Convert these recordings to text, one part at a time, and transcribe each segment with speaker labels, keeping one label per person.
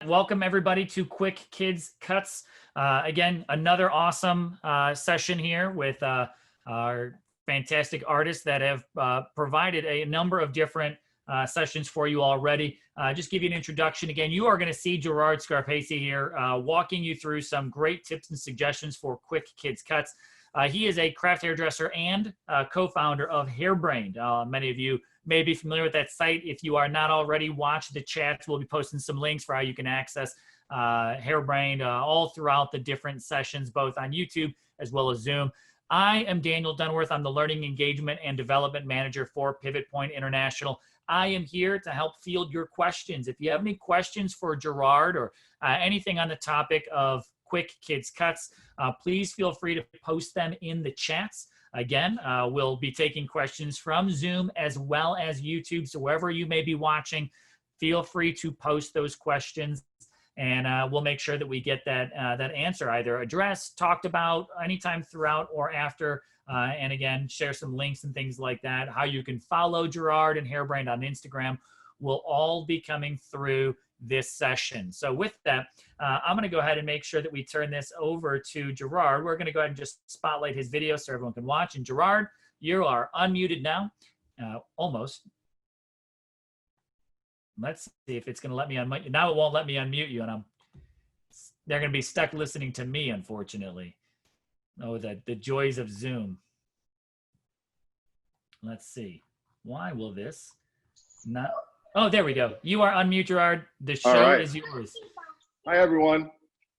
Speaker 1: Welcome everybody to Quick Kids Cuts. Again, another awesome session here with our fantastic artists that have provided a number of different sessions for you already. Just give you an introduction. Again, you are going to see Gerard Scarpaci here walking you through some great tips and suggestions for Quick Kids Cuts. He is a craft hairdresser and co-founder of Hairbrained. Many of you may be familiar with that site. If you are not already, watch the chats. We'll be posting some links for how you can access Hairbrained all throughout the different sessions, both on YouTube as well as Zoom. I am Daniel Dunworth. I'm the Learning Engagement and Development Manager for Pivot Point International. I am here to help field your questions. If you have any questions for Gerard or anything on the topic of Quick Kids Cuts, please feel free to post them in the chats. Again, we'll be taking questions from Zoom as well as YouTube. So wherever you may be watching, feel free to post those questions, and we'll make sure that we get that answer either addressed, talked about anytime throughout or after. And again, share some links and things like that. How you can follow Gerard and Hairbrained on Instagram will all be coming through this session. So with that, I'm going to go ahead and make sure that we turn this over to Gerard. We're going to go ahead and just spotlight his video so everyone can watch. And Gerard, you are unmuted now, almost. Let's see if it's going to let me unmute you. Now it won't let me unmute you, and they're going to be stuck listening to me, unfortunately. Oh, the joys of Zoom. Let's see. Why will this not? Oh, there we go. You are unmute, Gerard. The show is yours.
Speaker 2: Hi, everyone.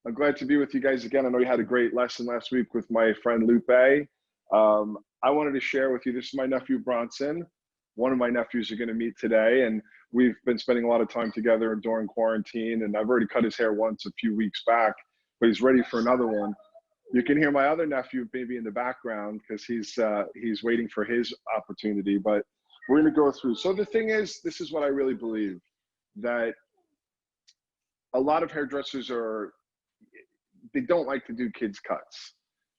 Speaker 2: I'm glad to be with you guys again. I know you had a great lesson last week with my friend Lupe. I wanted to share with you, this is my nephew Bronson. One of my nephews are going to meet today, and we've been spending a lot of time together during quarantine, and I've already cut his hair once a few weeks back, but he's ready for another one. You can hear my other nephew maybe in the background because he's waiting for his opportunity, but we're going to go through. So the thing is, this is what I really believe, that a lot of hairdressers they don't like to do kids cuts.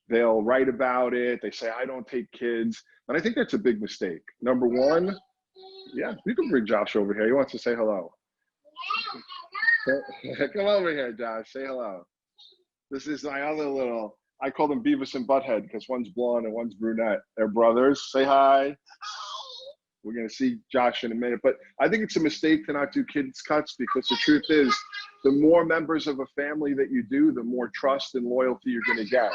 Speaker 2: They'll write about it. They say, I don't take kids. And I think that's a big mistake. Number one, yeah, you can bring Josh over here. He wants to say hello. Come over here, Josh. Say hello. This is my other little, I call them Beavis and Butthead because one's blonde and one's brunette. They're brothers. Say hi. We're going to see Josh in a minute. But I think it's a mistake to not do kids cuts because the truth is, the more members of a family that you do, the more trust and loyalty you're going to get.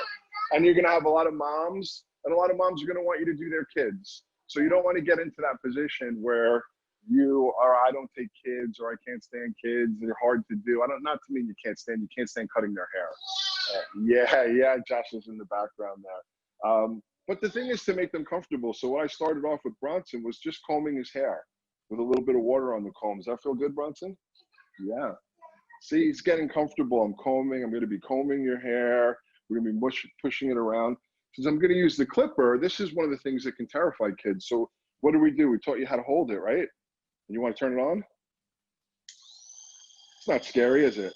Speaker 2: And you're going to have a lot of moms, and a lot of moms are going to want you to do their kids. So you don't want to get into that position where you are, I don't take kids, or I can't stand kids, they're hard to do. Not to mean you can't stand cutting their hair. Yeah, Josh is in the background there. But the thing is to make them comfortable. So what I started off with Bronson was just combing his hair with a little bit of water on the comb. Does that feel good, Bronson? Yeah. See, he's getting comfortable. I'm going to be combing your hair. We're going to be pushing it around. Since I'm going to use the clipper, this is one of the things that can terrify kids. So what do? We taught you how to hold it, right? And you want to turn it on? It's not scary, is it?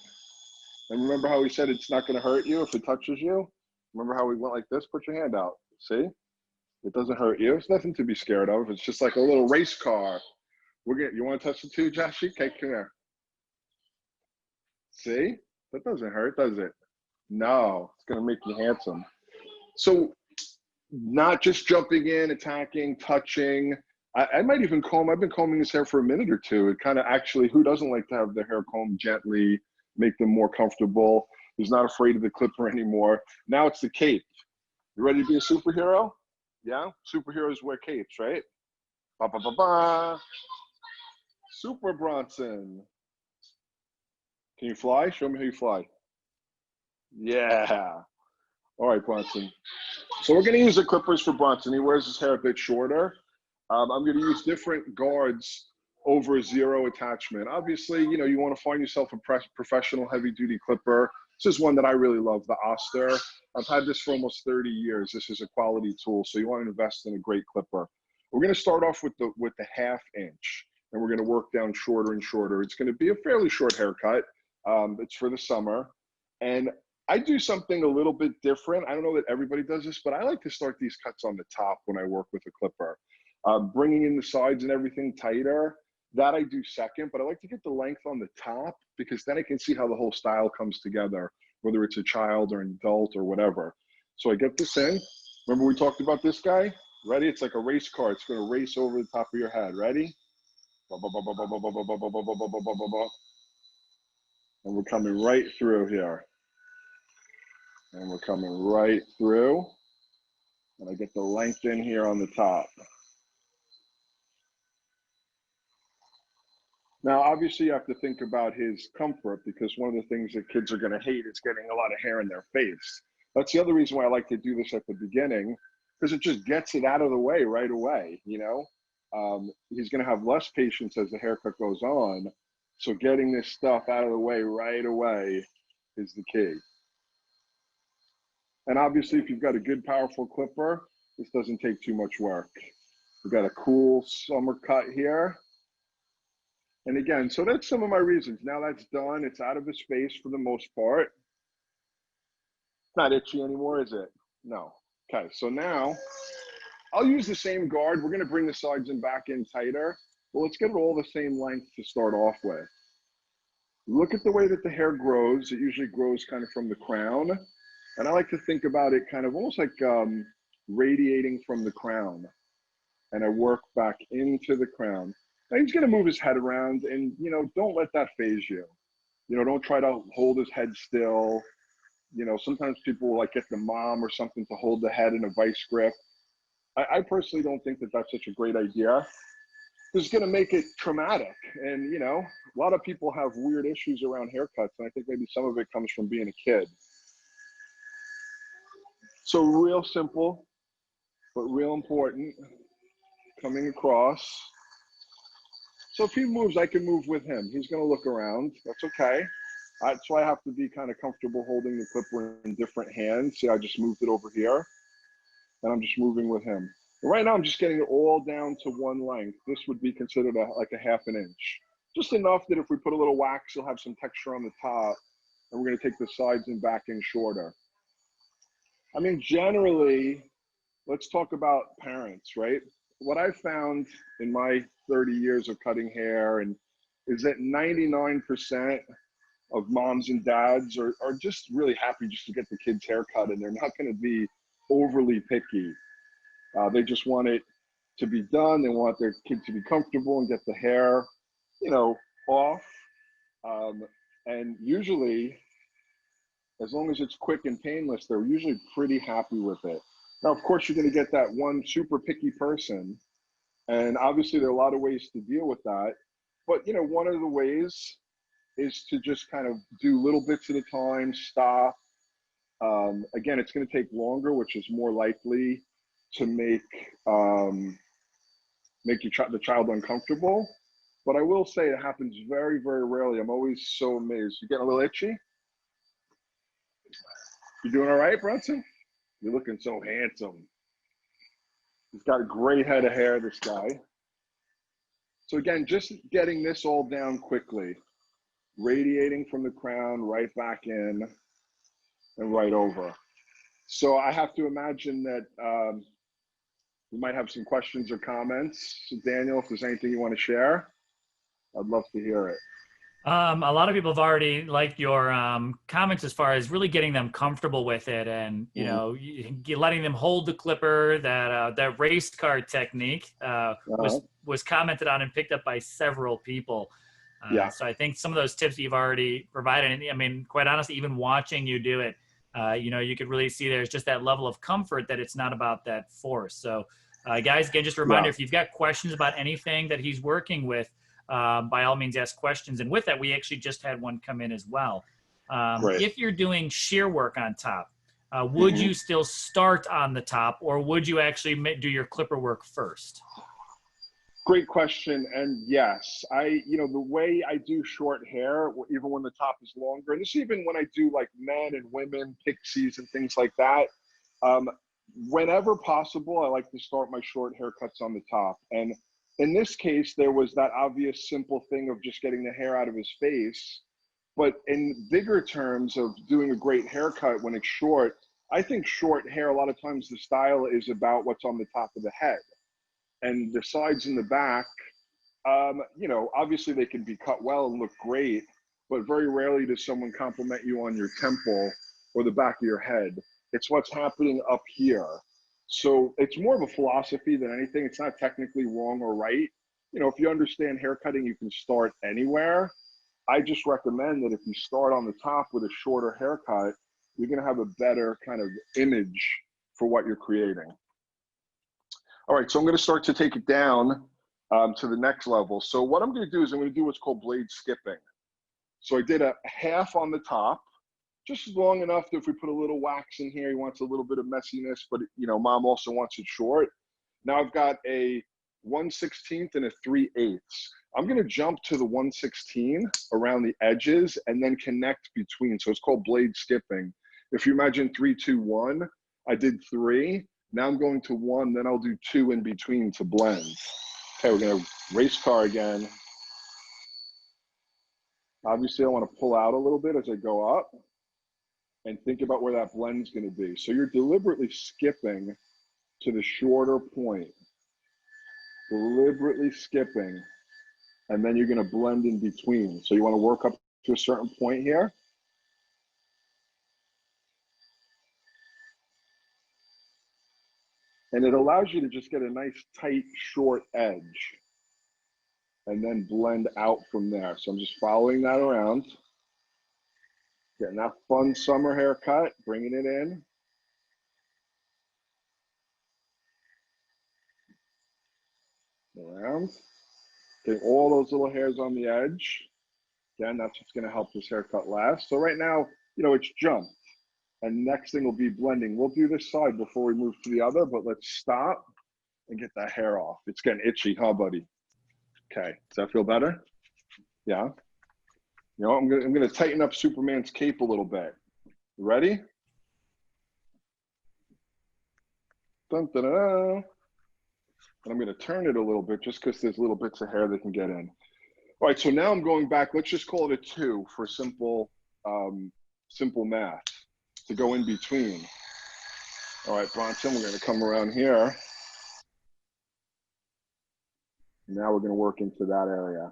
Speaker 2: And remember how we said it's not going to hurt you if it touches you? Remember how we went like this? Put your hand out. See? It doesn't hurt you. It's nothing to be scared of. It's just like a little race car. You want to touch it too, Joshy? Okay, come here. See? That doesn't hurt, does it? No, it's going to make you handsome. So not just jumping in, attacking, touching. I might even I've been combing his hair for a minute or two. It kind of actually, who doesn't like to have their hair combed gently, make them more comfortable? Who's not afraid of the clipper anymore? Now it's the cape. You ready to be a superhero? Yeah? Superheroes wear capes, right? Ba, ba, ba, ba. Super Bronson. Can you fly? Show me how you fly. Yeah. All right, Bronson. So we're going to use the clippers for Bronson. He wears his hair a bit shorter. I'm going to use different guards over zero attachment. Obviously, you want to find yourself a professional heavy-duty clipper. This is one that I really love, the Oster. I've had this for almost 30 years. This is a quality tool, so you want to invest in a great clipper. We're going to start off with the ½ inch, and we're going to work down shorter and shorter. It's going to be a fairly short haircut. It's for the summer, and I do something a little bit different. I don't know that everybody does this, but I like to start these cuts on the top when I work with a clipper. Bringing in the sides and everything tighter. That I do second, but I like to get the length on the top because then I can see how the whole style comes together, whether it's a child or an adult or whatever. So I get this in. Remember we talked about this guy? Ready? It's like a race car. It's going to race over the top of your head. Ready? And we're coming right through here. And we're coming right through. And I get the length in here on the top. Now, obviously, you have to think about his comfort because one of the things that kids are going to hate is getting a lot of hair in their face. That's the other reason why I like to do this at the beginning, because it just gets it out of the way right away, you know? He's going to have less patience as the haircut goes on. So getting this stuff out of the way right away is the key. And obviously, if you've got a good, powerful clipper, this doesn't take too much work. We've got a cool summer cut here. And again, so that's some of my reasons. Now that's done, it's out of his face for the most part. Not itchy anymore, is it? No. Okay, so now I'll use the same guard. We're gonna bring the sides and back in tighter. Well, let's get it all the same length to start off with. Look at the way that the hair grows. It usually grows kind of from the crown. And I like to think about it kind of almost like radiating from the crown. And I work back into the crown. Now he's gonna move his head around and, you know, don't let that phase you. You know, don't try to hold his head still. You know, sometimes people will like get the mom or something to hold the head in a vice grip. I personally don't think that that's such a great idea. It's gonna make it traumatic. And, you know, a lot of people have weird issues around haircuts. And I think maybe some of it comes from being a kid. So real simple, but real important, coming across. So if he moves, I can move with him. He's going to look around. That's okay. That's why I have to be kind of comfortable holding the clipper in different hands. See, I just moved it over here, and I'm just moving with him. And right now, I'm just getting it all down to one length. This would be considered like a ½ an inch. Just enough that if we put a little wax, you'll have some texture on the top, and we're going to take the sides and back in shorter. I mean, generally, let's talk about parents, right? What I found in my 30 years of cutting hair is that 99% of moms and dads are just really happy just to get the kids' hair cut, and they're not going to be overly picky. They just want it to be done. They want their kid to be comfortable and get the hair, you know, off. And usually, as long as it's quick and painless, they're usually pretty happy with it. Now, of course, you're going to get that one super picky person. And obviously, there are a lot of ways to deal with that. But, you know, one of the ways is to just kind of do little bits at a time, stop. Again, it's going to take longer, which is more likely to make the child uncomfortable. But I will say it happens very, very rarely. I'm always so amazed. You getting a little itchy? You doing all right, Brunson? You're looking so handsome. He's got a great head of hair, this guy. So again, just getting this all down quickly, radiating from the crown, right back in, and right over. So I have to imagine that we might have some questions or comments. So Daniel, if there's anything you want to share, I'd love to hear it.
Speaker 1: A lot of people have already liked your comments as far as really getting them comfortable with it, and you know, letting them hold the clipper. That race car technique was commented on and picked up by several people. So I think some of those tips that you've already provided, and I mean, quite honestly, even watching you do it, you know, you could really see there's just that level of comfort that it's not about that force. So, guys, again, just a reminder: if you've got questions about anything that he's working with, by all means ask questions. And with that, we actually just had one come in as well. If you're doing shear work on top, would you still start on the top, or would you actually do your clipper work first?
Speaker 2: Great question. And yes, you know, the way I do short hair, even when the top is longer, and this even when I do like men and women, pixies and things like that, whenever possible, I like to start my short haircuts on the top. And in this case, there was that obvious simple thing of just getting the hair out of his face. But in bigger terms of doing a great haircut when it's short, I think short hair, a lot of times the style is about what's on the top of the head. And the sides and the back You know, obviously they can be cut well and look great, but very rarely does someone compliment you on your temple or the back of your head. It's what's happening up here. So it's more of a philosophy than anything. It's not technically wrong or right. You know, if you understand haircutting, you can start anywhere. I just recommend that if you start on the top with a shorter haircut, you're going to have a better kind of image for what you're creating. All right, so I'm going to start to take it down to the next level. So what I'm going to do is I'm going to do what's called blade skipping. So I did a half on the top, just long enough that if we put a little wax in here, he wants a little bit of messiness, but you know, mom also wants it short. Now I've got a 1/16 and a 3/8. I'm going to jump to the 1/16 around the edges and then connect between. So it's called blade skipping. If you imagine 3, 2, 1, I did 3. Now I'm going to 1, then I'll do 2 in between to blend. Okay, we're going to race car again. Obviously, I want to pull out a little bit as I go up and think about where that blend's going to be. So you're deliberately skipping to the shorter point. Deliberately skipping, and then you're going to blend in between. So you want to work up to a certain point here. And it allows you to just get a nice tight short edge and then blend out from there. So I'm just following that around, getting that fun summer haircut, bringing it in. Around, getting all those little hairs on the edge. Again, that's what's going to help this haircut last. So right now, you know, it's jumped. And next thing will be blending. We'll do this side before we move to the other, but let's stop and get that hair off. It's getting itchy, huh, buddy? Okay, does that feel better? Yeah. You know, I'm gonna tighten up Superman's cape a little bit. You ready? Dun, dun, dun. And I'm gonna turn it a little bit just because there's little bits of hair that can get in. All right, so now I'm going back. Let's just call it a 2 for simple math to go in between. All right, Bronson, we're gonna come around here. Now we're gonna work into that area.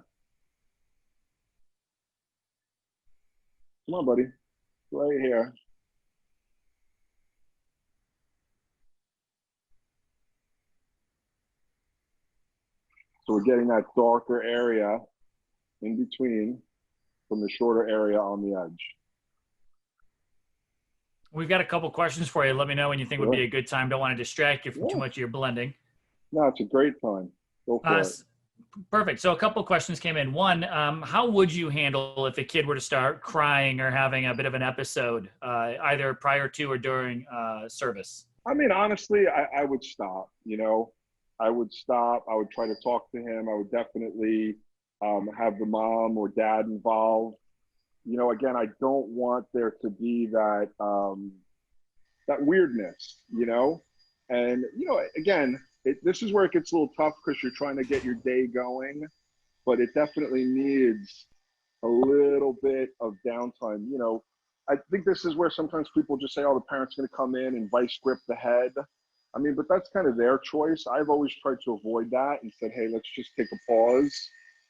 Speaker 2: Come on, buddy, right here. So we're getting that darker area in between from the shorter area on the edge.
Speaker 1: We've got a couple questions for you. Let me know when you think would be a good time. Don't want to distract you from too much of your blending.
Speaker 2: No, it's a great time. Go for it.
Speaker 1: Perfect. So a couple of questions came in. One, how would you handle if a kid were to start crying or having a bit of an episode, either prior to or during service?
Speaker 2: I mean, honestly, I would stop, you know. I would stop. I would try to talk to him. I would definitely have the mom or dad involved. You know, again, I don't want there to be that that weirdness, you know. And, you know, again, this is where it gets a little tough because you're trying to get your day going, but it definitely needs a little bit of downtime. You know, I think this is where sometimes people just say, oh, the parent's going to come in and vice grip the head. I mean, but that's kind of their choice. I've always tried to avoid that and said, hey, let's just take a pause,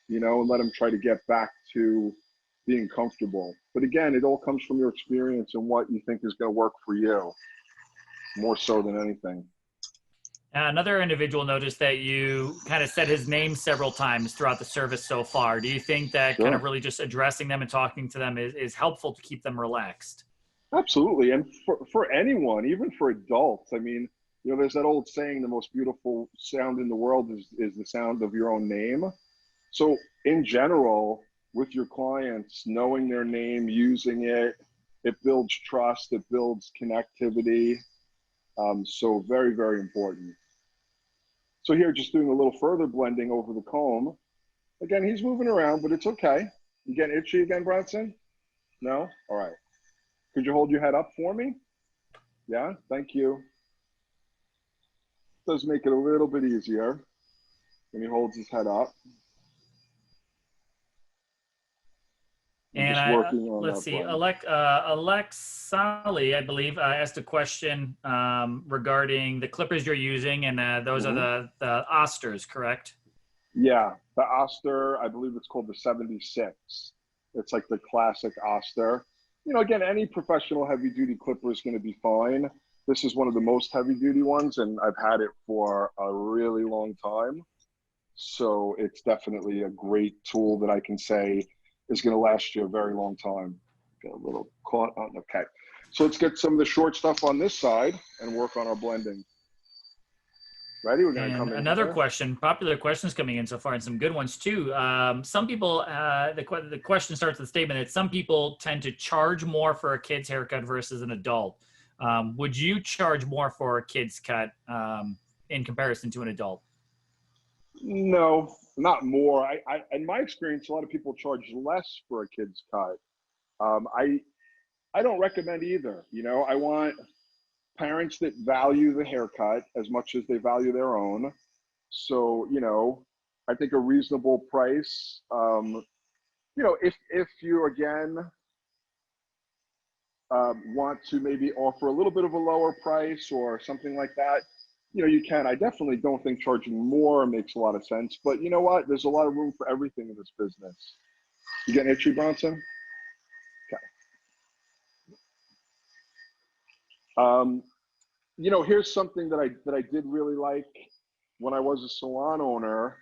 Speaker 2: you know, and let them try to get back to being comfortable. But again, it all comes from your experience and what you think is going to work for you, more so than anything.
Speaker 1: Another individual noticed that you kind of said his name several times throughout the service so far. Do you think that kind of really just addressing them and talking to them is helpful to keep them relaxed?
Speaker 2: Absolutely. And for anyone, even for adults, I mean, you know, there's that old saying, the most beautiful sound in the world is the sound of your own name. So in general, with your clients, knowing their name, using it, it builds trust, it builds connectivity. So very, very important. So here, just doing a little further blending over the comb. Again, he's moving around, but it's okay. You getting itchy again, Bronson? No? All right. Could you hold your head up for me? Yeah, thank you. Does make it a little bit easier when he holds his head up.
Speaker 1: And let's see, Alexali, I believe, asked a question regarding the clippers you're using, and those are the Osters, correct?
Speaker 2: Yeah, the Oster, I believe it's called the 76. It's like the classic Oster. You know, again, any professional heavy duty clipper is going to be fine. This is one of the most heavy duty ones, and I've had it for a really long time. So it's definitely a great tool that I can say is going to last you a very long time. Get a little caught on. Okay. So let's get some of the short stuff on this side and work on our blending. Ready? We're going to
Speaker 1: And
Speaker 2: come in
Speaker 1: another
Speaker 2: here.
Speaker 1: question, popular questions coming in so far, and some good ones too. Some people, the question starts with the statement that some people tend to charge more for a kid's haircut versus an adult. Would you charge more for a kid's cut in comparison to an adult?
Speaker 2: No, not more. In my experience, a lot of people charge less for a kid's cut. Um, I, I don't recommend either. You know, I want parents that value the haircut as much as they value their own. So, you know, I think a reasonable price. You know, if you again want to maybe offer a little bit of a lower price or something like that, you know, you can. I definitely don't think charging more makes a lot of sense. But you know what? There's a lot of room for everything in this business. You getting itchy, Bronson? Okay. You know, here's something that I did really like when I was a salon owner.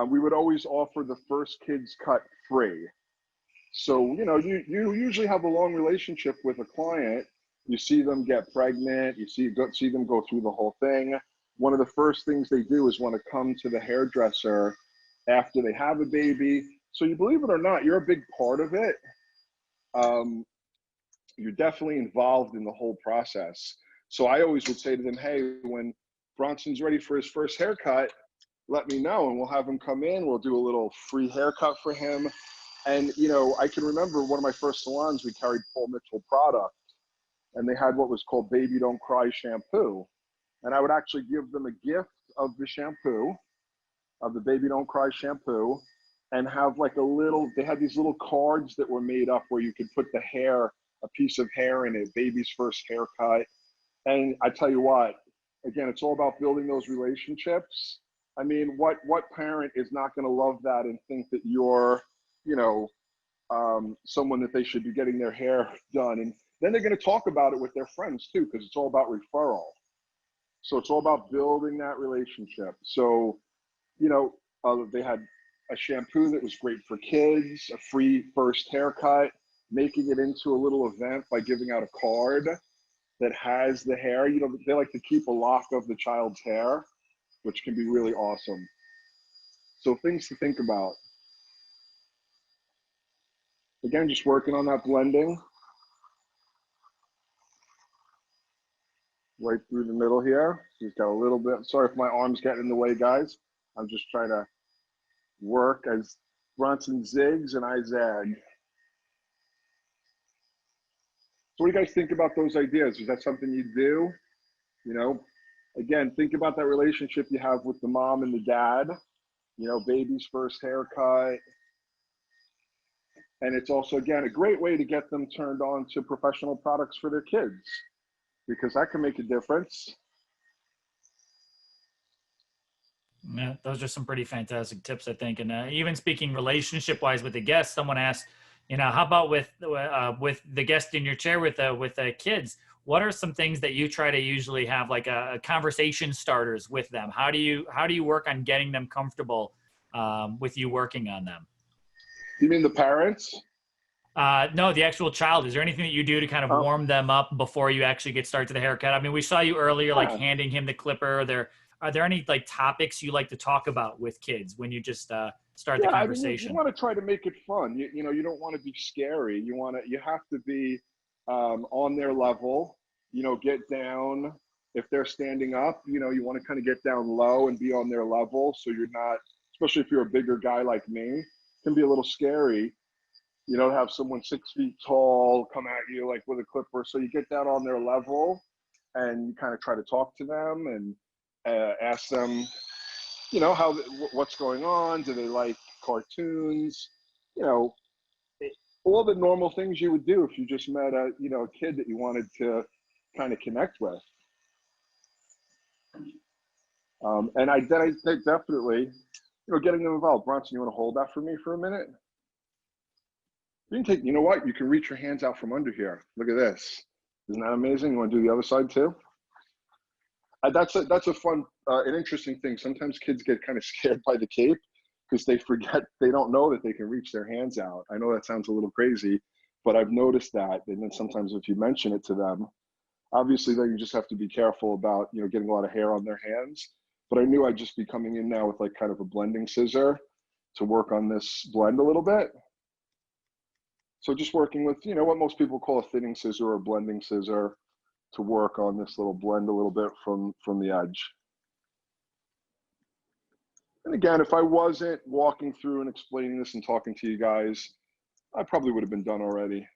Speaker 2: We would always offer the first kid's cut free. So, you know, you usually have a long relationship with a client. You see them get pregnant, see them go through the whole thing. One of the first things they do is want to come to the hairdresser after they have a baby. So you believe it or not, you're a big part of it. Um, you're definitely involved in the whole process. So I always would say to them, hey, when Bronson's ready for his first haircut, let me know and we'll have him come in. We'll do a little free haircut for him. And, you know, I can remember one of my first salons, we carried Paul Mitchell product and they had what was called Baby Don't Cry shampoo. And I would actually give them a gift of the shampoo, of the Baby Don't Cry shampoo, and have like a little, they had these little cards that were made up where you could put the hair, a piece of hair in it, baby's first haircut. And I tell you what, again, it's all about building those relationships. I mean, what parent is not going to love that and think that you're, you know, someone that they should be getting their hair done? And then they're going to talk about it with their friends too, because it's all about referral. So it's all about building that relationship. So, you know, they had a shampoo that was great for kids, a free first haircut, making it into a little event by giving out a card that has the hair. You know, they like to keep a lock of the child's hair, which can be really awesome. So things to think about. Again, just working on that blending right through the middle here. Just got a little bit, sorry if my arm's getting in the way, guys. I'm just trying to work as Bronson zigs and I zag. So what do you guys think about those ideas? Is that something you do? You know, again, think about that relationship you have with the mom and the dad, you know, baby's first haircut. And it's also, again, a great way to get them turned on to professional products for their kids, because that can make a difference.
Speaker 1: Yeah, those are some pretty fantastic tips, I think. And even speaking relationship wise with the guests, someone asked, you know, how about with the guest in your chair with the kids? What are some things that you try to usually have like a conversation starters with them? How do you work on getting them comfortable with you working on them?
Speaker 2: You mean the parents?
Speaker 1: No, the actual child. Is there anything that you do to kind of
Speaker 2: Oh,
Speaker 1: warm them up before you actually get started to the haircut? I mean, we saw you earlier, like
Speaker 2: yeah.
Speaker 1: handing him the clipper. Are there any like topics you like to talk about with kids when you just start the
Speaker 2: Yeah, I mean, you
Speaker 1: conversation?
Speaker 2: want to try to make it fun. You know, you don't want to be scary. You have to be on their level. You know, get down. If they're standing up, you know, you want to kind of get down low and be on their level. So you're not, especially if you're a bigger guy like me, it can be a little scary. You know, have someone 6 feet tall come at you like with a clipper. So you get down on their level and you kind of try to talk to them and ask them, you know, what's going on. Do they like cartoons? You know, all the normal things you would do if you just met a kid that you wanted to kind of connect with. And I definitely, getting them involved. Bronson, you want to hold that for me for a minute? You can take, you know what? You can reach your hands out from under here. Look at this. Isn't that amazing? You want to do the other side too? That's a fun, an interesting thing. Sometimes kids get kind of scared by the cape because they forget, they don't know that they can reach their hands out. I know that sounds a little crazy, but I've noticed that. And then sometimes if you mention it to them, obviously then you just have to be careful about, getting a lot of hair on their hands. But I knew I'd just be coming in now with like kind of a blending scissor to work on this blend a little bit. So just working with, what most people call a thinning scissor or a blending scissor to work on this little blend a little bit from the edge. And again, if I wasn't walking through and explaining this and talking to you guys, I probably would have been done already.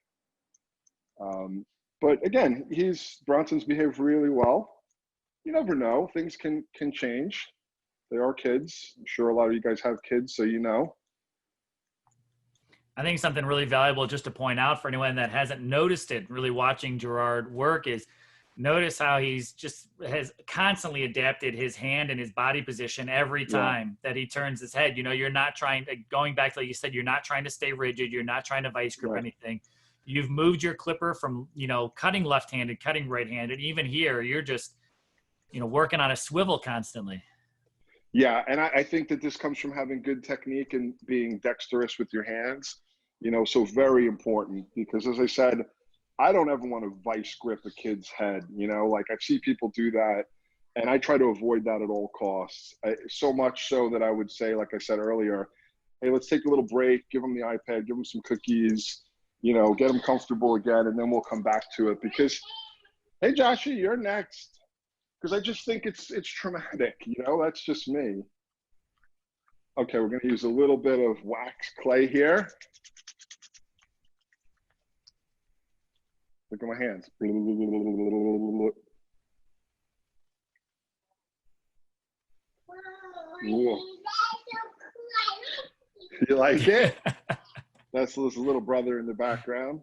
Speaker 2: But again, Bronson's behaved really well. You never know, things can change. They are kids. I'm sure a lot of you guys have kids, so you know.
Speaker 1: I think something really valuable just to point out for anyone that hasn't noticed it, really watching Gerard work, is notice how has constantly adapted his hand and his body position every time that he turns his head. You're not trying to, going back to like you said, you're not trying to stay rigid. You're not trying to vice grip anything. You've moved your clipper from, cutting left-handed, cutting right-handed. Even here, you're just, working on a swivel constantly.
Speaker 2: Yeah, and I think that this comes from having good technique and being dexterous with your hands, so very important, because as I said, I don't ever want to vice grip a kid's head, like I see people do that, and I try to avoid that at all costs. So much so that I would say, like I said earlier, hey, let's take a little break, give them the iPad, give them some cookies, get them comfortable again, and then we'll come back to it. Because, hey, Joshy, you're next. Because I just think it's traumatic, that's just me. Okay, we're gonna use a little bit of wax clay here. Look at my hands. You like it? That's this little brother in the background.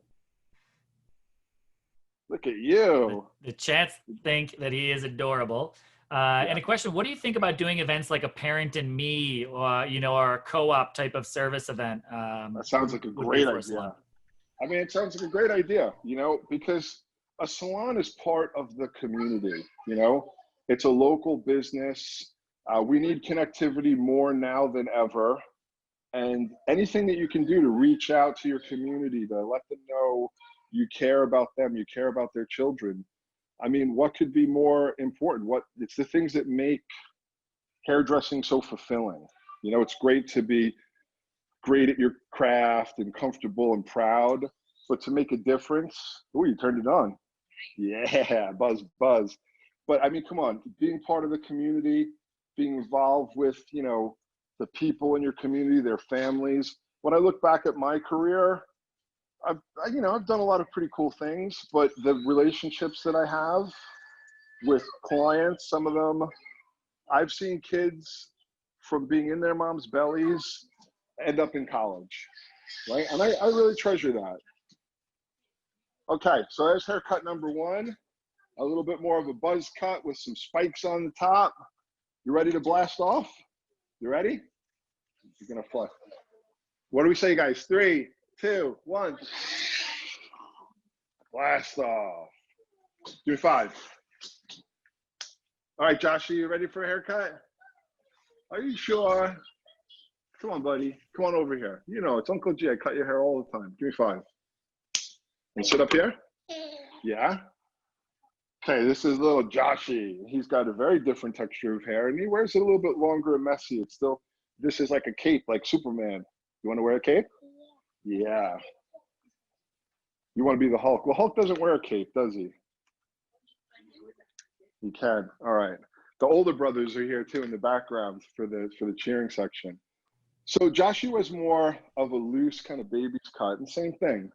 Speaker 2: Look at you.
Speaker 1: The chats think that he is adorable. And a question, what do you think about doing events like a Parent and Me or, or a co-op type of service event?
Speaker 2: That sounds like a great idea. I mean, it sounds like a great idea, because a salon is part of the community, It's a local business. We need connectivity more now than ever. And anything that you can do to reach out to your community, to let them know you care about them, you care about their children. I mean, what could be more important? It's the things that make hairdressing so fulfilling. It's great to be great at your craft and comfortable and proud, but to make a difference, oh, you turned it on. Yeah, buzz. But I mean, come on, being part of the community, being involved with, the people in your community, their families. When I look back at my career, I've done a lot of pretty cool things, but the relationships that I have with clients, some of them, I've seen kids from being in their mom's bellies end up in college, right? And I really treasure that. Okay, so there's haircut number one, a little bit more of a buzz cut with some spikes on the top. You ready to blast off? You ready? You're gonna fly. What do we say, guys? 3, 2, 1. Blast off. Do 5. All right, Josh, are you ready for a haircut? Are you sure? Come on, buddy. Come on over here. It's Uncle G. I cut your hair all the time. Give me 5. And sit up here? Yeah? Okay, this is little Joshy. He's got a very different texture of hair, and he wears it a little bit longer and messy. It's still, this is like a cape, like Superman. You want to wear a cape? Yeah. You want to be the Hulk. Well, Hulk doesn't wear a cape, does he? He can. All right. The older brothers are here too in the background for the cheering section. So Joshy was more of a loose kind of baby's cut, and same thing.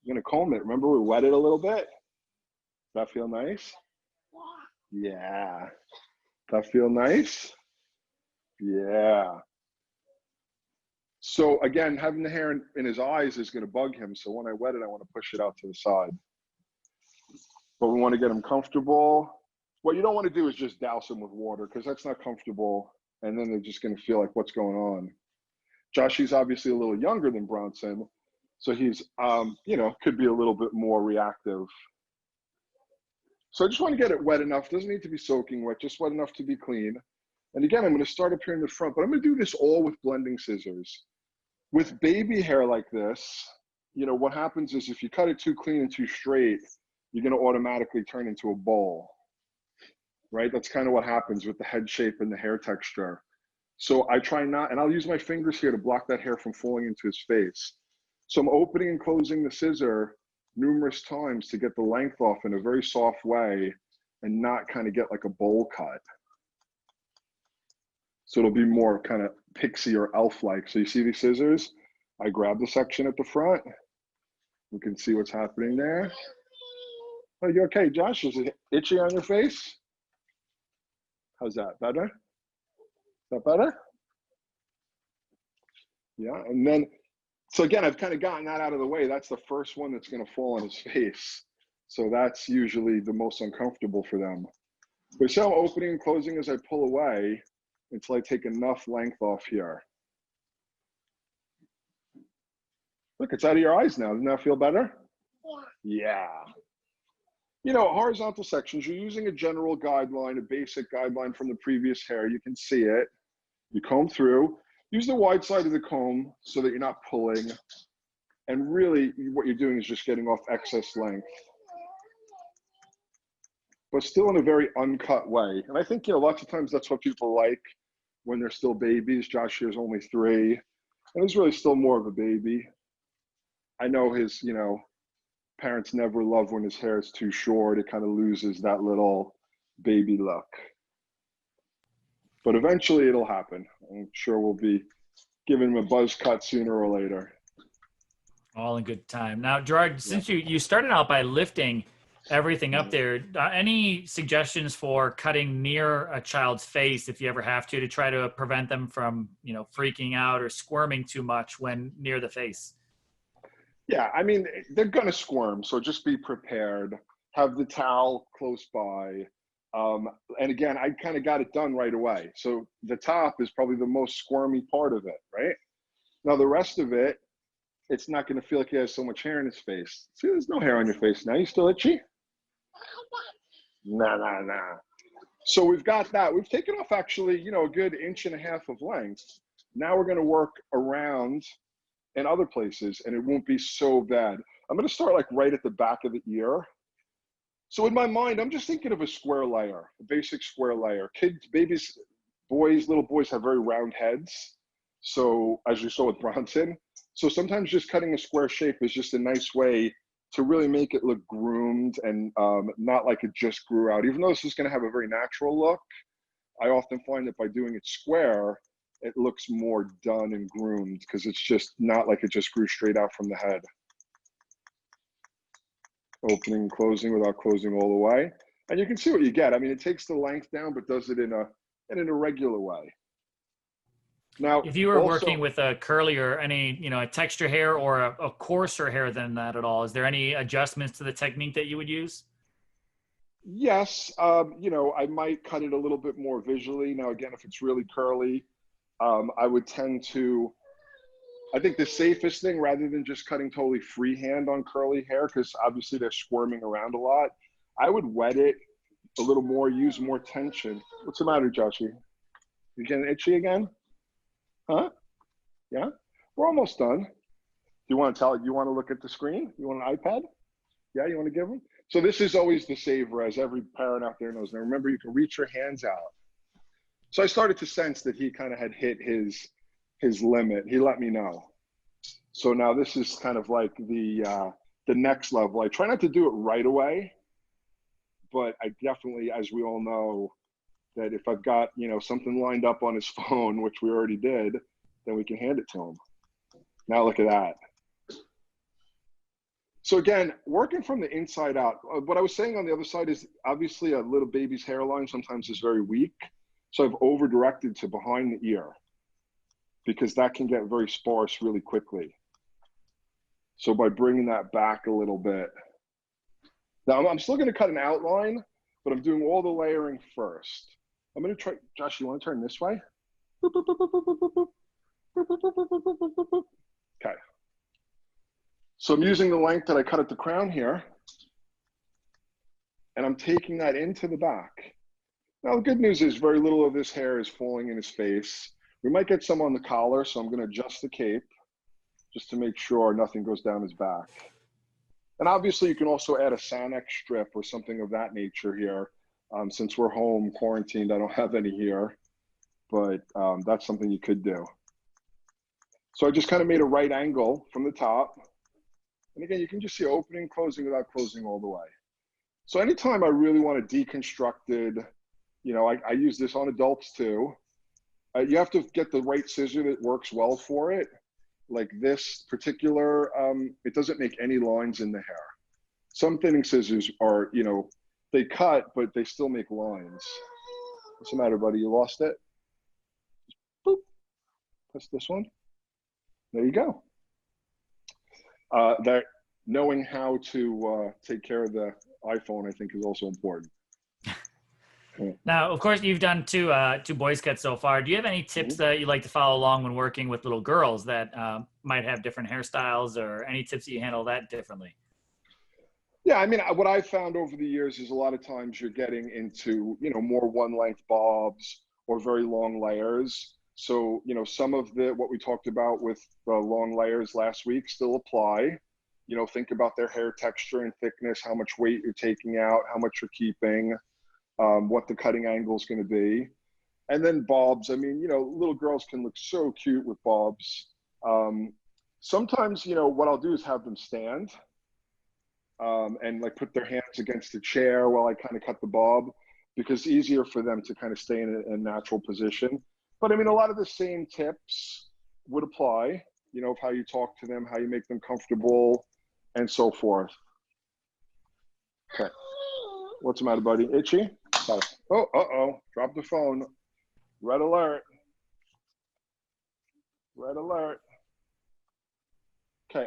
Speaker 2: You're gonna comb it. Remember, we wet it a little bit. Does that feel nice? Yeah. That feel nice? Yeah. So again, having the hair in his eyes is going to bug him. So when I wet it, I want to push it out to the side. But we want to get him comfortable. What you don't want to do is just douse him with water, because that's not comfortable and then they're just going to feel like, what's going on? Joshy's obviously a little younger than Bronson, so he's, you know, could be a little bit more reactive. So I just want to get it wet enough. Doesn't need to be soaking wet, just wet enough to be clean. And again, I'm going to start up here in the front, but I'm going to do this all with blending scissors. With baby hair like this, you know, what happens is if you cut it too clean and too straight, you're going to automatically turn into a bowl, right? That's kind of what happens with the head shape and the hair texture. So I try not, and I'll use my fingers here to block that hair from falling into his face. So I'm opening and closing the scissor numerous times to get the length off in a very soft way and not kind of get like a bowl cut. So it'll be more kind of pixie or elf-like. So you see these scissors? I grab the section at the front. We can see what's happening there. Are you okay, Josh? Is it itchy on your face? How's that? Better? Is that better? Yeah, and then, so again, I've kind of gotten that out of the way. That's the first one that's going to fall on his face. So that's usually the most uncomfortable for them. But so I'm opening and closing as I pull away until I take enough length off here. Look, it's out of your eyes now. Doesn't that feel better? Yeah. Yeah. You know, horizontal sections, you're using a general guideline, a basic guideline from the previous hair. You can see it. You comb through. Use the wide side of the comb so that you're not pulling. And really, what you're doing is just getting off excess length, but still in a very uncut way. And I think, you know, lots of times that's what people like when they're still babies. Josh here's only 3, and he's really still more of a baby. I know his, you know, parents never love when his hair is too short. It kind of loses that little baby look. But eventually it'll happen. I'm sure we'll be giving him a buzz cut sooner or later.
Speaker 1: All in good time. Now, Gerard, since you started out by lifting everything up there, any suggestions for cutting near a child's face if you ever have to try to prevent them from, you know, freaking out or squirming too much when near the face?
Speaker 2: Yeah, I mean, they're going to squirm, so just be prepared. Have the towel close by. And again, I kind of got it done right away. So the top is probably the most squirmy part of it, right? Now, the rest of it, it's not going to feel like he has so much hair in his face. See, there's no hair on your face now. You still itchy? Nah. So we've got that. We've taken off actually, you know, a good 1.5 inches of length. Now we're going to work around in other places, and it won't be so bad. I'm going to start like right at the back of the ear. So in my mind, I'm just thinking of a square layer, a basic square layer. Kids, babies, boys, little boys have very round heads. So as you saw with Bronson, so sometimes just cutting a square shape is just a nice way to really make it look groomed and not like it just grew out. Even though this is going to have a very natural look, I often find that by doing it square, it looks more done and groomed because it's just not like it just grew straight out from the head. Opening and closing without closing all the way. And you can see what you get. I mean, it takes the length down, but does it in a regular way. Now,
Speaker 1: if you were
Speaker 2: also
Speaker 1: working with a curly or any, you know, a texture hair or a coarser hair than that at all, is there any adjustments to the technique that you would use?
Speaker 2: yes, you know, I might cut it a little bit more visually. Now, again, if it's really curly, I would tend to, I think the safest thing, rather than just cutting totally freehand on curly hair, because obviously they're squirming around a lot, I would wet it a little more, use more tension. What's the matter, Joshy? You getting itchy again? Huh? Yeah? We're almost done. Do you want to look at the screen? You want an iPad? Yeah, you want to give them? So this is always the saver, as every parent out there knows. Now remember, you can reach your hands out. So I started to sense that he kind of had hit his limit. He let me know. So now this is kind of like the next level. I try not to do it right away, but I definitely, as we all know, that if I've got, you know, something lined up on his phone, which we already did, then we can hand it to him. Now look at that. So again, working from the inside out, what I was saying on the other side is obviously a little baby's hairline sometimes is very weak. So I've over-directed to behind the ear because that can get very sparse really quickly. So by bringing that back a little bit. Now I'm still gonna cut an outline, but I'm doing all the layering first. I'm gonna try, Josh, you wanna turn this way? Okay. So I'm using the length that I cut at the crown here, and I'm taking that into the back. Now, the good news is very little of this hair is falling in his face. We might get some on the collar, so I'm going to adjust the cape just to make sure nothing goes down his back. And obviously, you can also add a Sanex strip or something of that nature here. Since we're home quarantined, I don't have any here, but that's something you could do. So I just kind of made a right angle from the top. And again, you can just see opening, closing without closing all the way. So anytime I really want to deconstruct it, you know, I use this on adults too. You have to get the right scissor that works well for it. Like this particular, it doesn't make any lines in the hair. Some thinning scissors are, you know, they cut, but they still make lines. What's the matter, buddy? You lost it? Boop. Press this one. There you go. That knowing how to take care of the iPhone, I think, is also important.
Speaker 1: Now, of course, you've done two boys cuts so far. Do you have any tips that you like to follow along when working with little girls that might have different hairstyles, or any tips that you handle that differently?
Speaker 2: Yeah, I mean, what I've found over the years is a lot of times you're getting into, you know, more one-length bobs or very long layers. So, you know, some of what we talked about with the long layers last week still apply. You know, think about their hair texture and thickness, how much weight you're taking out, how much you're keeping, what the cutting angle is going to be. And then bobs, I mean, you know, little girls can look so cute with bobs. Sometimes, you know, what I'll do is have them stand and like put their hands against the chair while I kind of cut the bob, because it's easier for them to kind of stay in a natural position. But I mean, a lot of the same tips would apply, you know, of how you talk to them, how you make them comfortable, and so forth. Okay. What's the matter, buddy? Itchy? Oh, uh-oh. Drop the phone. Red alert. Red alert. Okay.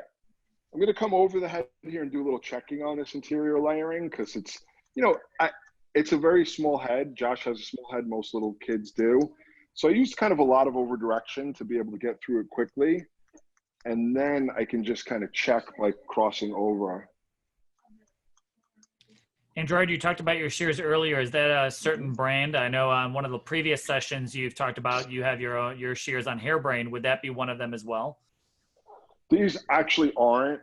Speaker 2: I'm going to come over the head here and do a little checking on this interior layering, because it's, you know, it's a very small head. Josh has a small head. Most little kids do. So I used kind of a lot of over direction to be able to get through it quickly. And then I can just kind of check, like crossing over.
Speaker 1: And Gerard, you talked about your shears earlier. Is that a certain brand? I know on one of the previous sessions you've talked about you have your shears on Hairbrain. Would that be one of them as well?
Speaker 2: These actually aren't.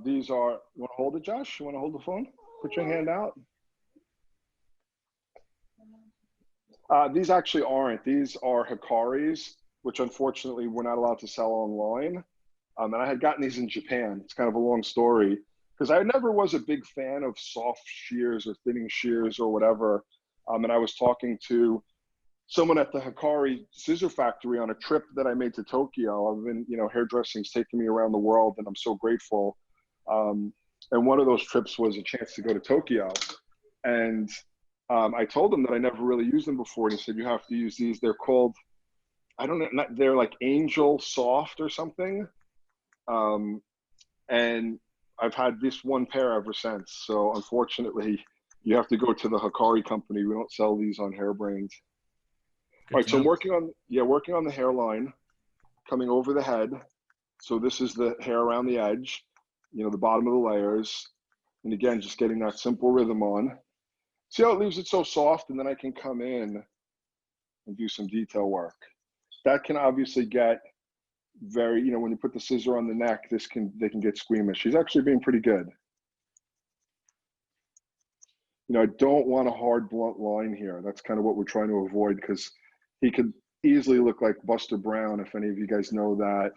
Speaker 2: These are, you want to hold it, Josh? You want to hold the phone? Put your hand out. These actually aren't. These are Hikaris, which unfortunately we're not allowed to sell online. And I had gotten these in Japan. It's kind of a long story, because I never was a big fan of soft shears or thinning shears or whatever. And I was talking to someone at the Hikari scissor factory on a trip that I made to Tokyo. I've been, you know, hairdressing's taken me around the world, and I'm so grateful. And one of those trips was a chance to go to Tokyo. And I told him that I never really used them before. And he said, you have to use these. They're called, I don't know, they're like Angel Soft or something. And I've had this one pair ever since. So unfortunately, you have to go to the Hikari company. We don't sell these on Hairbrains. All right, so I'm working on the hairline, coming over the head. So this is the hair around the edge, you know, the bottom of the layers. And again, just getting that simple rhythm on. See how it leaves it so soft, and then I can come in and do some detail work. That can obviously get very, you know, when you put the scissor on the neck, they can get squeamish. She's actually being pretty good. You know, I don't want a hard blunt line here. That's kind of what we're trying to avoid, because he could easily look like Buster Brown, if any of you guys know that,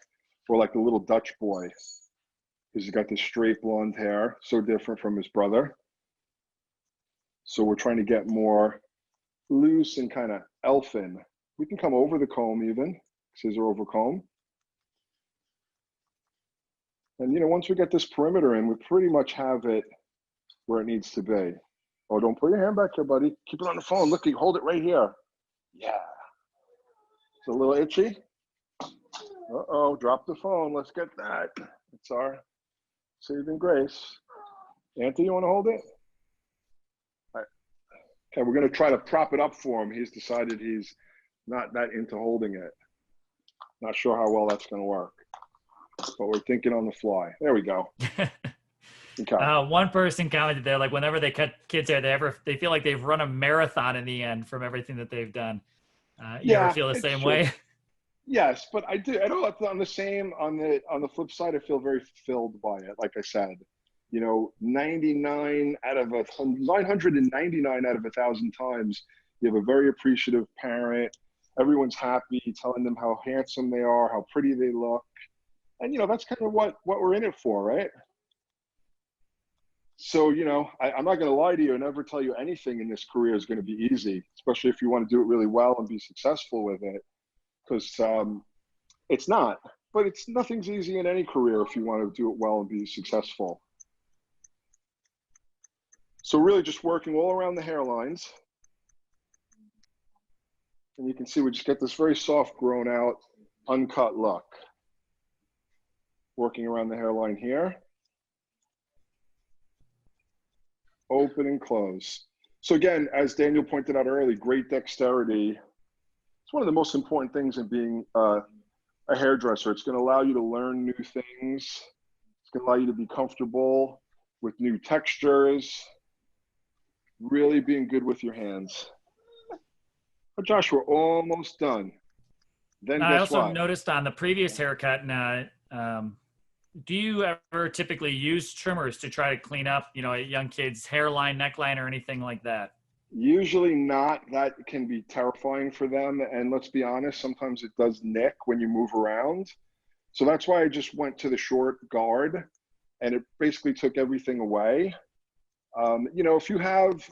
Speaker 2: or like the little Dutch boy, because he's got this straight blonde hair, so different from his brother. So we're trying to get more loose and kind of elfin. We can come over the comb even, scissor over comb. And, you know, once we get this perimeter in, we pretty much have it where it needs to be. Oh, don't put your hand back here, buddy. Keep it on the phone. Look, you hold it right here. Yeah. It's a little itchy. Uh-oh, drop the phone. Let's get that. It's our saving grace. Anthony, you want to hold it? All right. Okay, we're going to try to prop it up for him. He's decided he's Not that into holding it. Not sure how well that's going to work, but we're thinking on the fly. There we go. Okay.
Speaker 1: One person commented there, like whenever they cut kids hair, they feel like they've run a marathon in the end from everything that they've done. You ever
Speaker 2: Yeah,
Speaker 1: feel the
Speaker 2: it's
Speaker 1: same
Speaker 2: true.
Speaker 1: way?
Speaker 2: Yes, but I do. I don't. On the flip side, I feel very fulfilled by it. Like I said, 999 out of 1,000 times, you have a very appreciative parent. Everyone's happy, telling them how handsome they are, how pretty they look, and that's kind of what we're in it for, right? So, I'm not going to lie to you and never tell you anything in this career is going to be easy, especially if you want to do it really well and be successful with it, because it's not. But nothing's easy in any career if you want to do it well and be successful. So really just working all around the hairlines. And you can see we just get this very soft, grown out, uncut look. Working around the hairline here. Open and close. So again, as Daniel pointed out early, great dexterity. It's one of the most important things in being a hairdresser. It's going to allow you to learn new things. It's going to allow you to be comfortable with new textures. Really being good with your hands. But Josh, we're almost done. Then
Speaker 1: I
Speaker 2: guess
Speaker 1: also
Speaker 2: what?
Speaker 1: noticed on the previous haircut, do you ever typically use trimmers to try to clean up, a young kid's hairline, neckline, or anything like that?
Speaker 2: Usually not. That can be terrifying for them. And let's be honest, sometimes it does nick when you move around. So that's why I just went to the short guard, and it basically took everything away. If you have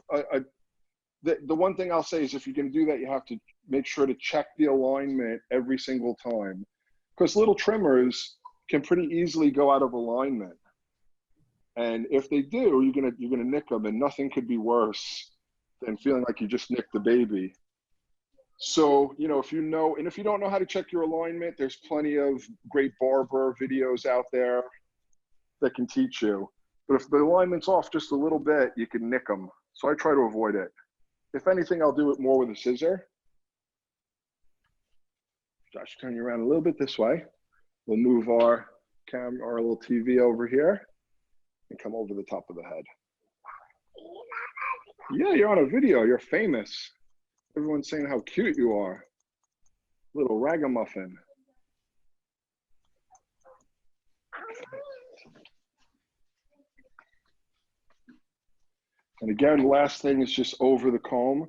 Speaker 2: the one thing I'll say is if you're going to do that, you have to make sure to check the alignment every single time, because little trimmers can pretty easily go out of alignment. And if they do, you're gonna nick them, and nothing could be worse than feeling like you just nicked the baby. So, if you know, and if you don't know how to check your alignment, there's plenty of great barber videos out there that can teach you. But if the alignment's off just a little bit, you can nick them. So I try to avoid it. If anything, I'll do it more with a scissor. Josh, turn you around a little bit this way. We'll move our little TV over here and come over the top of the head. Yeah, you're on a video. You're famous. Everyone's saying how cute you are. Little ragamuffin. And again, the last thing is just over the comb.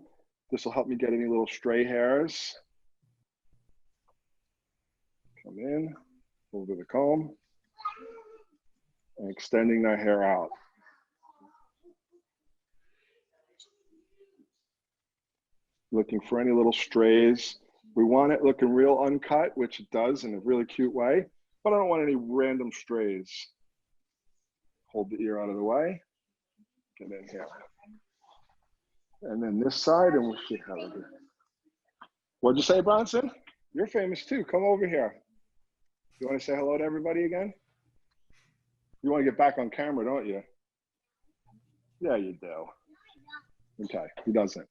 Speaker 2: This will help me get any little stray hairs. Come in, over the comb, and extending that hair out. Looking for any little strays. We want it looking real uncut, which it does in a really cute way, but I don't want any random strays. Hold the ear out of the way. Get in here. And then this side, and we'll see how we do. What'd you say, Bronson? You're famous too. Come over here. You want to say hello to everybody again? You want to get back on camera, don't you? Yeah, you do. Okay, he doesn't.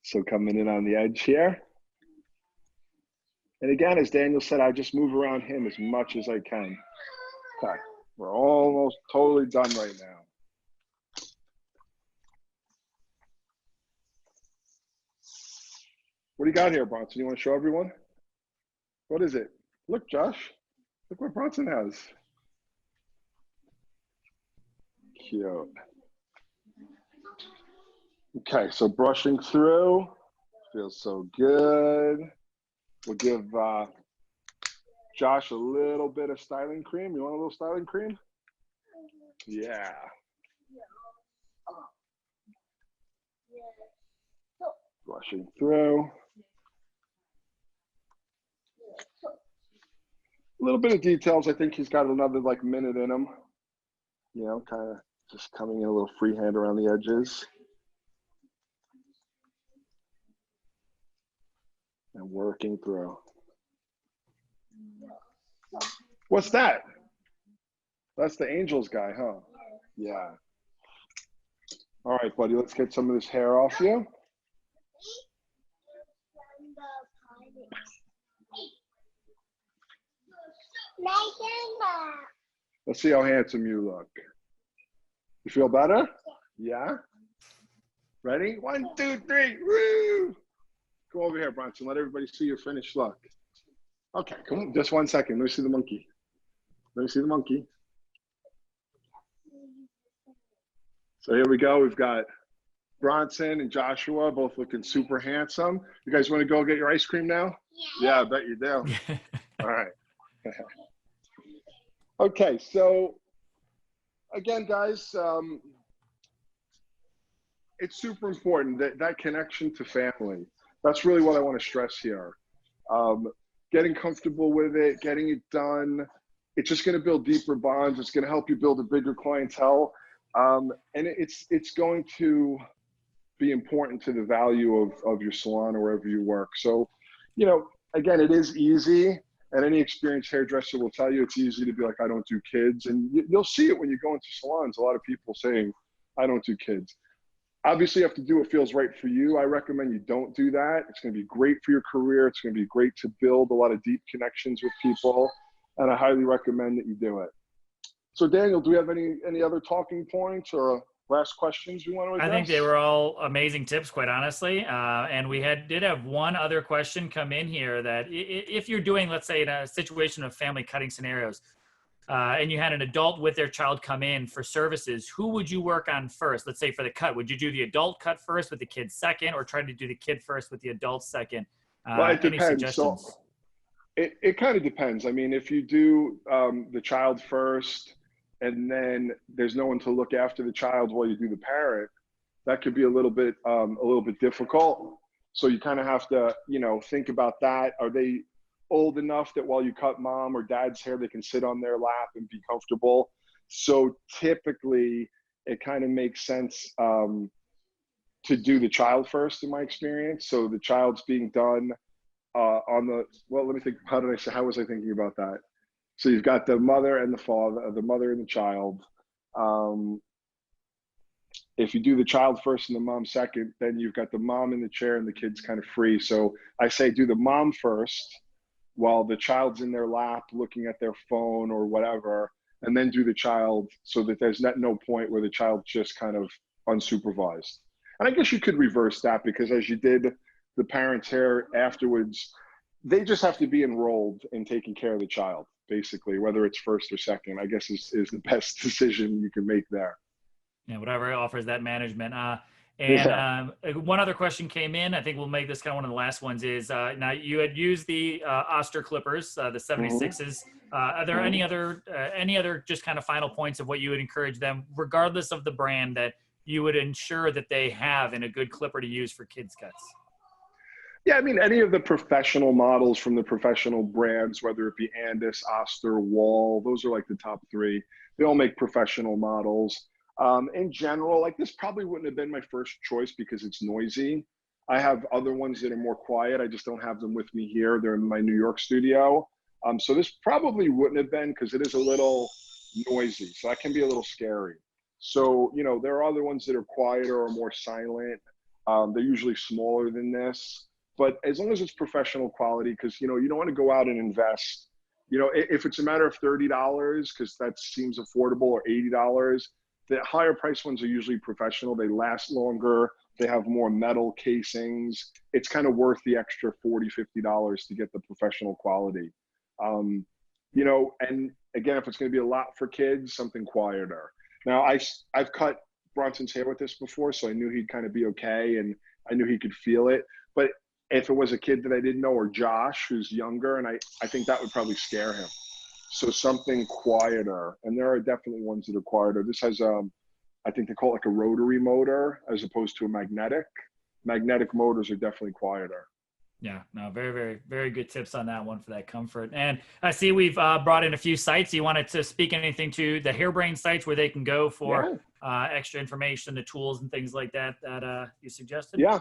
Speaker 2: So coming in on the edge here. And again, as Daniel said, I just move around him as much as I can. Okay, we're almost totally done right now. What do you got here, Bronson? You want to show everyone? What is it? Look, Josh. Look what Bronson has. Cute. Okay, so brushing through. Feels so good. We'll give Josh a little bit of styling cream. You want a little styling cream? Yeah. Brushing through. A little bit of details. I think he's got another minute in him. Kind of just coming in a little freehand around the edges. And working through. What's that? That's the Angels guy, huh? Yeah. All right, buddy, let's get some of this hair off you. Let's see how handsome you look. You feel better? Yeah? Ready? 1, 2, 3. Woo! Go over here, Bronson. Let everybody see your finished look. Okay, come on. Just 1 second. Let me see the monkey. Let me see the monkey. So here we go. We've got Bronson and Joshua both looking super handsome. You guys want to go get your ice cream now? Yeah, I bet you do. All right. Okay, so again, guys, it's super important that connection to family. That's really what I want to stress here. Getting comfortable with it, getting it done. It's just going to build deeper bonds. It's going to help you build a bigger clientele. And it's going to be important to the value of your salon or wherever you work. So, you know, again, it is easy. And any experienced hairdresser will tell you it's easy to be like, I don't do kids. And you'll see it when you go into salons. A lot of people saying, I don't do kids. Obviously, you have to do what feels right for you. I recommend you don't do that. It's going to be great for your career. It's going to be great to build a lot of deep connections with people. And I highly recommend that you do it. So Daniel, do we have any other talking points or last questions you want to address?
Speaker 1: I think they were all amazing tips, quite honestly. And we did have one other question come in here that if you're doing, let's say, in a situation of family cutting scenarios, and you had an adult with their child come in for services, who would you work on first? Let's say for the cut, would you do the adult cut first with the kid second, or try to do the kid first with the adult second?
Speaker 2: Well, it
Speaker 1: any
Speaker 2: depends.
Speaker 1: suggestions?
Speaker 2: So it kind of depends. I mean, if you do the child first, and then there's no one to look after the child while you do the parent, that could be a little bit difficult. So you kind of have to, you know, think about that. Are they old enough that while you cut mom or dad's hair, they can sit on their lap and be comfortable? So typically, it kind of makes sense to do the child first, in my experience. So the child's being done let me think. How was I thinking about that? So you've got the mother and the father, the mother and the child. If you do the child first and the mom second, then you've got the mom in the chair and the kid's kind of free. So I say do the mom first while the child's in their lap looking at their phone or whatever, and then do the child so that there's no point where the child's just kind of unsupervised. And I guess you could reverse that, because as you did the parent's hair afterwards, they just have to be enrolled in taking care of the child, basically, whether it's first or second, I guess is the best decision you can make there.
Speaker 1: Yeah, whatever offers that management.
Speaker 2: Yeah.
Speaker 1: One other question came in. I think we'll make this kind of one of the last ones. Is now you had used the Oster clippers, the 76s. Are there any other just kind of final points of what you would encourage them, regardless of the brand, that you would ensure that they have in a good clipper to use for kids cuts?
Speaker 2: Yeah, I mean, any of the professional models from the professional brands, whether it be Andis, Oster, Wall, those are like the top three. They all make professional models. In general, like this probably wouldn't have been my first choice because it's noisy. I have other ones that are more quiet. I just don't have them with me here. They're in my New York studio. So this probably wouldn't have been, because it is a little noisy. So that can be a little scary. So, you know, there are other ones that are quieter or more silent. They're usually smaller than this. But as long as it's professional quality, because, you know, you don't want to go out and invest. You know, if it's a matter of $30, because that seems affordable, or $80, the higher price ones are usually professional. They last longer. They have more metal casings. It's kind of worth the extra $40, $50 to get the professional quality. You know, and again, if it's going to be a lot for kids, something quieter. Now, I've cut Bronson's hair with this before, so I knew he'd kind of be okay, and I knew he could feel it. But if it was a kid that I didn't know, or Josh, who's younger, and I think that would probably scare him. So something quieter, and there are definitely ones that are quieter. This has, I think they call it like a rotary motor as opposed to a magnetic. Magnetic motors are definitely quieter.
Speaker 1: Yeah, no, very, very, very good tips on that one for that comfort. And I see we've brought in a few sites. You wanted to speak anything to the Hairbrain sites where they can go for extra information, the tools and things like that you suggested?
Speaker 2: Yeah.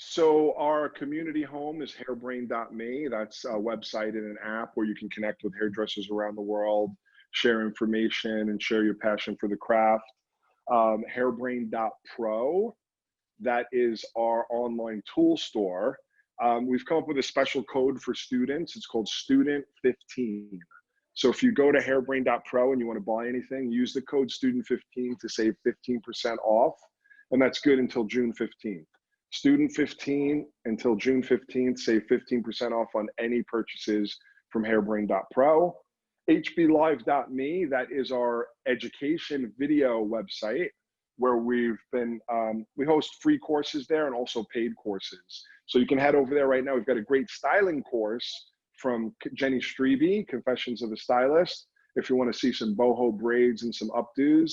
Speaker 2: So our community home is hairbrain.me. That's a website and an app where you can connect with hairdressers around the world, share information, and share your passion for the craft. hairbrain.pro. That is our online tool store. We've come up with a special code for students. It's called Student15. So if you go to hairbrain.pro and you want to buy anything, use the code Student15 to save 15% off. And that's good until June 15th. Student15 until June 15th, save 15% off on any purchases from hairbrain.pro. hblive.me, that is our education video website where we host free courses there and also paid courses. So you can head over there right now. We've got a great styling course from Jenny Strebe, Confessions of a Stylist. If you want to see some boho braids and some updos,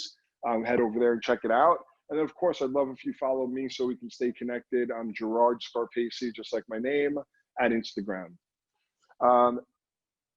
Speaker 2: head over there and check it out. And then, of course, I'd love if you follow me so we can stay connected. I'm Gerard Scarpaci, just like my name, at Instagram.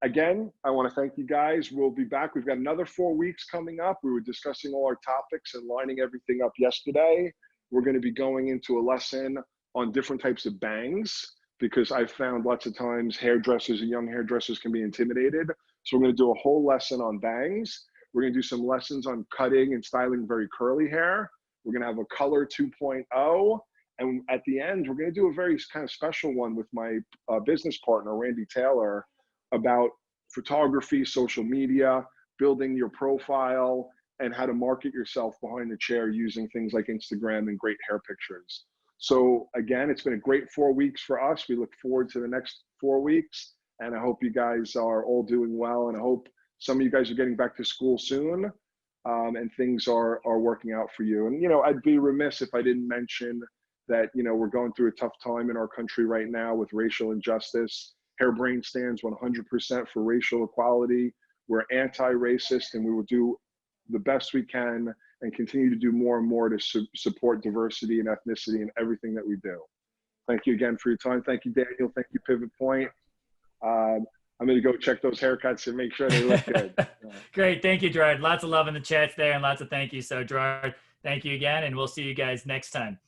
Speaker 2: Again, I want to thank you guys. We'll be back. We've got another 4 weeks coming up. We were discussing all our topics and lining everything up yesterday. We're going to be going into a lesson on different types of bangs because I've found lots of times hairdressers and young hairdressers can be intimidated. So we're going to do a whole lesson on bangs. We're going to do some lessons on cutting and styling very curly hair. We're going to have a color 2.0. And at the end, we're going to do a very kind of special one with my business partner, Randy Taylor, about photography, social media, building your profile, and how to market yourself behind the chair using things like Instagram and great hair pictures. So again, it's been a great 4 weeks for us. We look forward to the next 4 weeks, and I hope you guys are all doing well, and I hope some of you guys are getting back to school soon, and things are working out for you. And, you know, I'd be remiss if I didn't mention that, you know, we're going through a tough time in our country right now with racial injustice. Hairbrain stands 100% for racial equality. We're anti-racist, and we will do the best we can and continue to do more and more to support diversity and ethnicity in everything that we do. Thank you again for your time. Thank you, Daniel. Thank you, Pivot Point. I'm going to go check those haircuts and make sure they look good.
Speaker 1: Great. Thank you, Gerard. Lots of love in the chats there and lots of thank you. So, Gerard, thank you again, and we'll see you guys next time.